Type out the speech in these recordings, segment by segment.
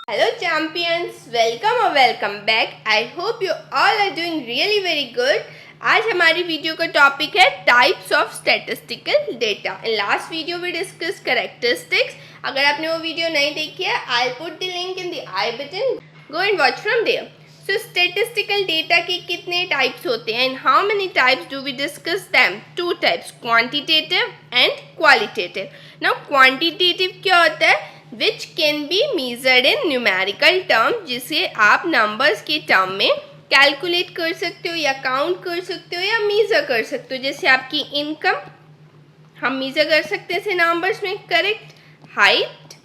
Hello champions, welcome or welcome back. I hope you all are doing really very good. आज हमारी video का topic है types of statistical data. In last video we discuss characteristics. अगर आपने वो वीडियो नहीं देखी है, I put the link in the I button. Go and watch from there. So statistical data के कितने टाइप्स होते हैं and how many types do we discuss them? Two types, quantitative and qualitative. Now quantitative क्या होता है? Which can be measured in numerical term, जिसे आप numbers के टर्म में कैलकुलेट कर सकते हो या काउंट कर सकते हो या मेजर कर सकते हो. जैसे आपकी इनकम हम मेजर कर सकते हैं नंबर्स में. करेक्ट. हाइट,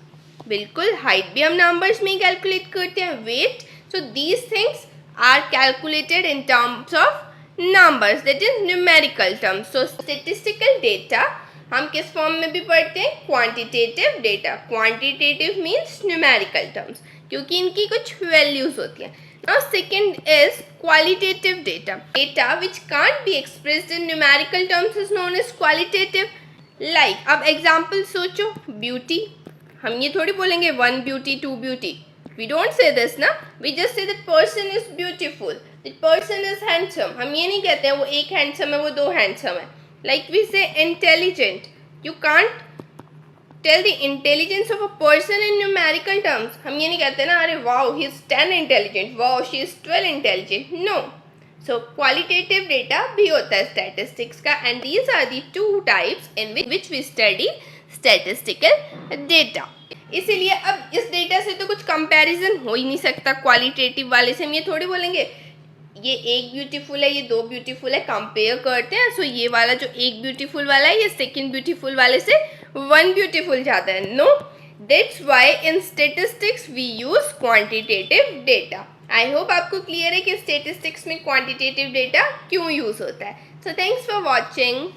बिल्कुल हाइट भी हम नंबर्स में कैलकुलेट करते हैं. Wait. So these things are calculated in terms of numbers, that is numerical terms. So statistical data हम किस फॉर्म में भी पढ़ते हैं? Quantitative data. Quantitative means numerical terms, क्योंकि इनकी कुछ वैल्यूज होती हैं. Now second is qualitative data. Data which can't be expressed in numerical terms is known as qualitative. Like अब एग्जांपल सोचो. ब्यूटी, हम ये थोड़ी बोलेंगे one beauty two beauty. We don't say this ना. We just say that person is beautiful, that person is handsome. हम ये नहीं कहते हैं वो एक handsome है वो दो handsome है. Like we say intelligent. You can't tell the intelligence of a person in numerical terms. हम ये नहीं कहते ना अरे wow he is 10 intelligent, wow she is 12 intelligent. No. So qualitative data भी होता है statistics का, and these are the two types in which we study statistical data. इसीलिए अब इस डेटा से तो कुछ कंपैरिजन हो ही नहीं सकता क्वालिटेटिव वाले से. हम ये थोड़ी बोलेंगे ये एक ब्यूटीफुल है ये दो ब्यूटीफुल है, कंपेयर करते हैं. सो ये वाला जो एक ब्यूटीफुल वाला है ये सेकंड ब्यूटीफुल वाले से वन ब्यूटीफुल ज़्यादा है. No, that's why in statistics we use quantitative data. I hope आपको क्लियर है कि स्टेटिस्टिक्स में क्वांटिटेटिव डेटा क्यों यूज होता है. So thanks for watching.